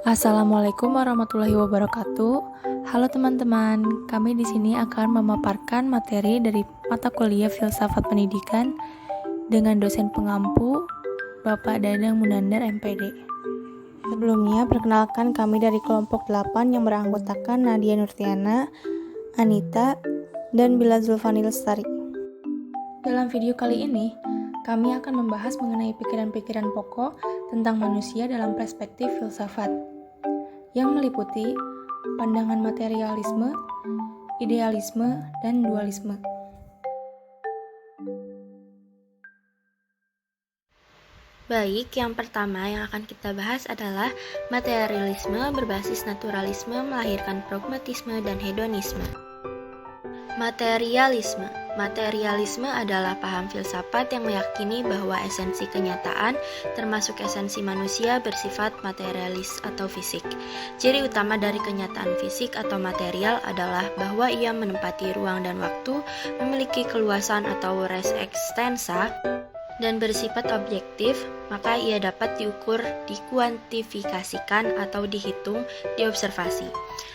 Assalamualaikum warahmatullahi wabarakatuh. Halo teman-teman, kami di sini akan memaparkan materi dari mata kuliah Filsafat Pendidikan dengan dosen pengampu Bapak Dadang Munandar MPD. Sebelumnya, perkenalkan kami dari kelompok 8 yang beranggotakan Nadia Nurtiana, Anita, dan Bila Zulfani Lestari. Dalam video kali ini, kami akan membahas mengenai pikiran-pikiran pokok tentang manusia dalam perspektif filsafat, yang meliputi pandangan materialisme, idealisme, dan dualisme. Baik, yang pertama yang akan kita bahas adalah materialisme berbasis naturalisme melahirkan pragmatisme dan hedonisme. Materialisme adalah paham filsafat yang meyakini bahwa esensi kenyataan, termasuk esensi manusia, bersifat materialis atau fisik. Ciri utama dari kenyataan fisik atau material adalah bahwa ia menempati ruang dan waktu, memiliki keluasan atau res extensa, dan bersifat objektif, maka ia dapat diukur, dikuantifikasikan, atau dihitung, diobservasi.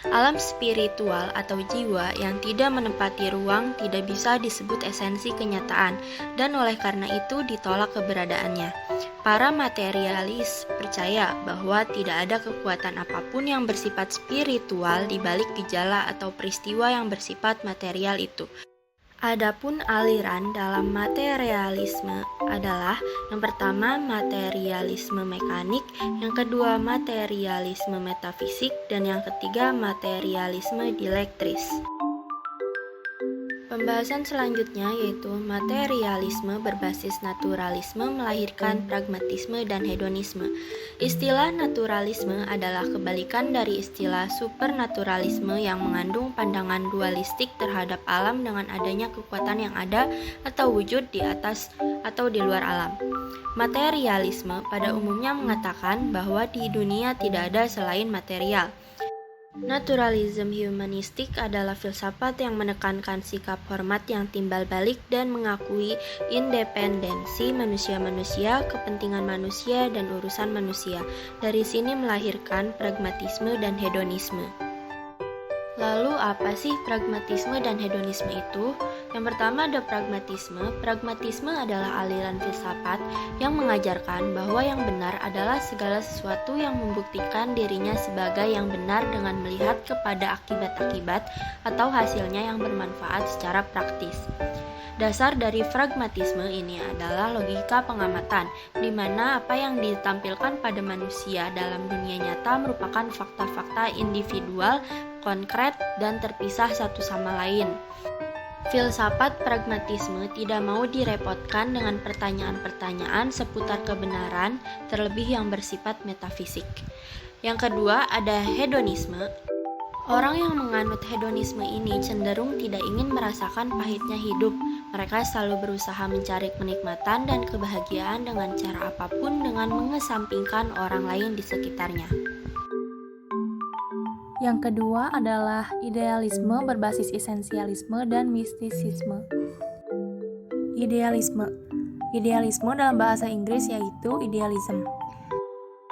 Alam spiritual atau jiwa yang tidak menempati ruang tidak bisa disebut esensi kenyataan, dan oleh karena itu ditolak keberadaannya. Para materialis percaya bahwa tidak ada kekuatan apapun yang bersifat spiritual di balik gejala atau peristiwa yang bersifat material itu. Adapun aliran dalam materialisme adalah yang pertama materialisme mekanik, yang kedua materialisme metafisik, dan yang ketiga materialisme dielektris. Pembahasan selanjutnya yaitu materialisme berbasis naturalisme melahirkan pragmatisme dan hedonisme. Istilah naturalisme adalah kebalikan dari istilah supernaturalisme yang mengandung pandangan dualistik terhadap alam dengan adanya kekuatan yang ada atau wujud di atas atau di luar alam. Materialisme pada umumnya mengatakan bahwa di dunia tidak ada selain material. Naturalisme humanistik adalah filsafat yang menekankan sikap hormat yang timbal balik dan mengakui independensi manusia-manusia, kepentingan manusia, dan urusan manusia. Dari sini melahirkan pragmatisme dan hedonisme. Lalu apa sih pragmatisme dan hedonisme itu? Yang pertama ada pragmatisme. Pragmatisme adalah aliran filsafat yang mengajarkan bahwa yang benar adalah segala sesuatu yang membuktikan dirinya sebagai yang benar dengan melihat kepada akibat-akibat atau hasilnya yang bermanfaat secara praktis. Dasar dari pragmatisme ini adalah logika pengamatan, di mana apa yang ditampilkan pada manusia dalam dunia nyata merupakan fakta-fakta individual, konkret, dan terpisah satu sama lain. Filsafat pragmatisme tidak mau direpotkan dengan pertanyaan-pertanyaan seputar kebenaran, terlebih yang bersifat metafisik. Yang kedua ada hedonisme. Orang yang menganut hedonisme ini cenderung tidak ingin merasakan pahitnya hidup. Mereka selalu berusaha mencari kenikmatan dan kebahagiaan dengan cara apapun dengan mengesampingkan orang lain di sekitarnya. Yang kedua adalah idealisme berbasis esensialisme dan mistisisme. Idealisme dalam bahasa Inggris yaitu idealism.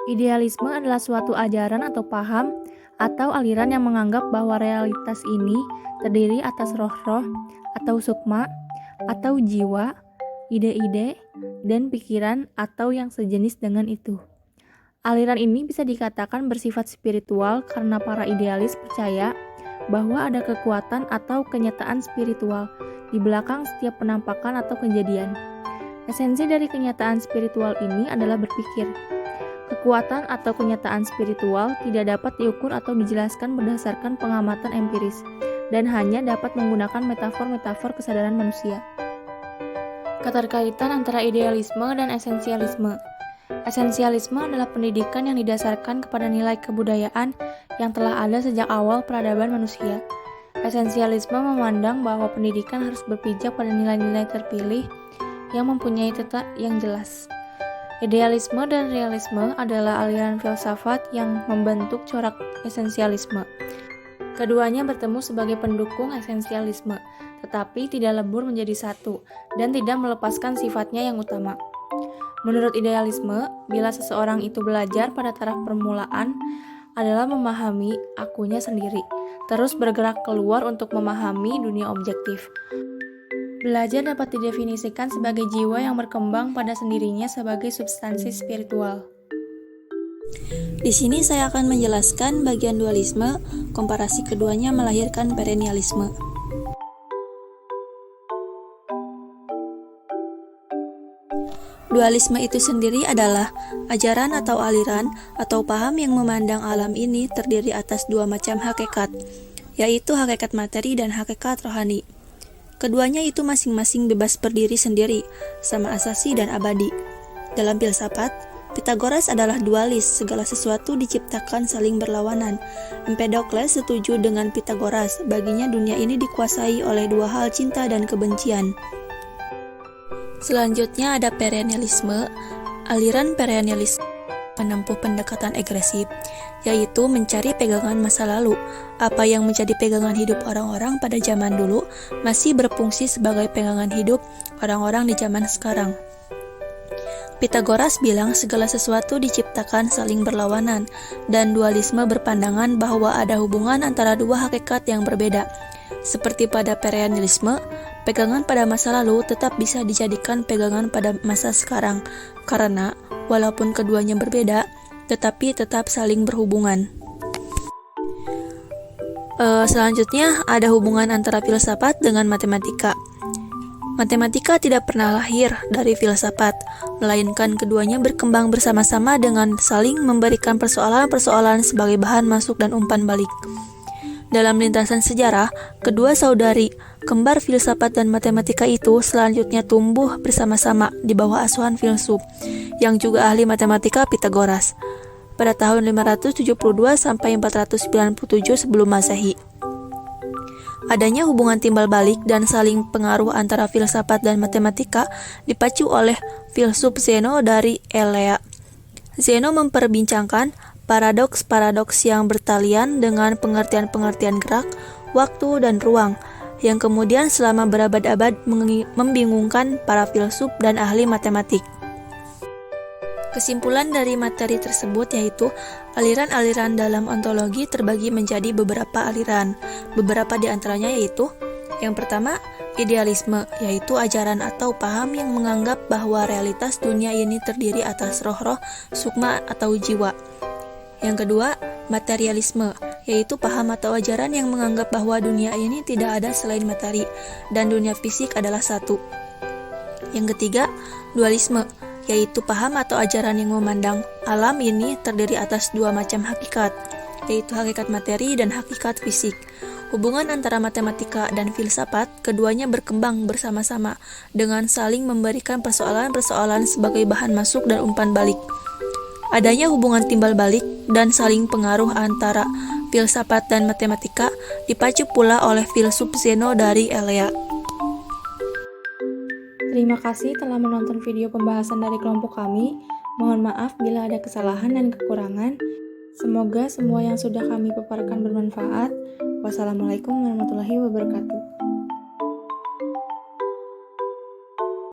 Idealisme adalah suatu ajaran atau paham atau aliran yang menganggap bahwa realitas ini terdiri atas roh-roh atau sukma atau jiwa, ide-ide, dan pikiran atau yang sejenis dengan itu. Aliran ini bisa dikatakan bersifat spiritual karena para idealis percaya bahwa ada kekuatan atau kenyataan spiritual di belakang setiap penampakan atau kejadian. Esensi dari kenyataan spiritual ini adalah berpikir. Kekuatan atau kenyataan spiritual tidak dapat diukur atau dijelaskan berdasarkan pengamatan empiris dan hanya dapat menggunakan metafor-metafor kesadaran manusia. Keterkaitan antara idealisme dan esensialisme. Esensialisme adalah pendidikan yang didasarkan kepada nilai kebudayaan yang telah ada sejak awal peradaban manusia. Esensialisme memandang bahwa pendidikan harus berpijak pada nilai-nilai terpilih yang mempunyai tata yang jelas. Idealisme dan realisme adalah aliran filsafat yang membentuk corak esensialisme. Keduanya bertemu sebagai pendukung esensialisme, tetapi tidak lebur menjadi satu dan tidak melepaskan sifatnya yang utama. Menurut idealisme, bila seseorang itu belajar pada taraf permulaan, adalah memahami akunya sendiri, terus bergerak keluar untuk memahami dunia objektif. Belajar dapat didefinisikan sebagai jiwa yang berkembang pada sendirinya sebagai substansi spiritual. Di sini saya akan menjelaskan bagian dualisme, komparasi keduanya melahirkan perennialisme. Dualisme itu sendiri adalah ajaran atau aliran atau paham yang memandang alam ini terdiri atas dua macam hakikat, yaitu hakikat materi dan hakikat rohani. Keduanya itu masing-masing bebas berdiri sendiri, sama asasi dan abadi. Dalam filsafat, Pythagoras adalah dualis, segala sesuatu diciptakan saling berlawanan. Empedokles setuju dengan Pythagoras, baginya dunia ini dikuasai oleh dua hal, cinta dan kebencian. Selanjutnya ada perennialisme. Aliran perennialisme menempuh pendekatan agresif, yaitu mencari pegangan masa lalu. Apa yang menjadi pegangan hidup orang-orang pada zaman dulu masih berfungsi sebagai pegangan hidup orang-orang di zaman sekarang. Pythagoras bilang segala sesuatu diciptakan saling berlawanan, dan dualisme berpandangan bahwa ada hubungan antara dua hakikat yang berbeda. Seperti pada perennialisme, pegangan pada masa lalu tetap bisa dijadikan pegangan pada masa sekarang, karena walaupun keduanya berbeda, tetapi tetap saling berhubungan. Selanjutnya ada hubungan antara filsafat dengan matematika. Matematika tidak pernah lahir dari filsafat, melainkan keduanya berkembang bersama-sama dengan saling memberikan persoalan-persoalan sebagai bahan masuk dan umpan balik. Dalam lintasan sejarah, kedua saudari, kembar filsafat dan matematika itu selanjutnya tumbuh bersama-sama di bawah asuhan filsuf, yang juga ahli matematika Pythagoras, pada tahun 572 sampai 497 sebelum Masehi. Adanya hubungan timbal balik dan saling pengaruh antara filsafat dan matematika dipacu oleh filsuf Zeno dari Elea. Zeno memperbincangkan paradoks-paradoks yang bertalian dengan pengertian-pengertian gerak, waktu, dan ruang, yang kemudian selama berabad-abad membingungkan para filsuf dan ahli matematik. Kesimpulan dari materi tersebut yaitu aliran-aliran dalam ontologi terbagi menjadi beberapa aliran. Beberapa di antaranya yaitu yang pertama, idealisme, yaitu ajaran atau paham yang menganggap bahwa realitas dunia ini terdiri atas roh-roh, sukma atau jiwa. Yang kedua, materialisme, yaitu paham atau ajaran yang menganggap bahwa dunia ini tidak ada selain materi dan dunia fisik adalah satu. Yang ketiga, dualisme, yaitu paham atau ajaran yang memandang alam ini terdiri atas dua macam hakikat, yaitu hakikat materi dan hakikat fisik. Hubungan antara matematika dan filsafat, keduanya berkembang bersama-sama dengan saling memberikan persoalan-persoalan sebagai bahan masuk dan umpan balik. Adanya hubungan timbal balik dan saling pengaruh antara filsafat dan matematika dipacu pula oleh filsuf Zeno dari Elea. Terima kasih telah menonton video pembahasan dari kelompok kami. Mohon maaf bila ada kesalahan dan kekurangan. Semoga semua yang sudah kami paparkan bermanfaat. Wassalamualaikum warahmatullahi wabarakatuh.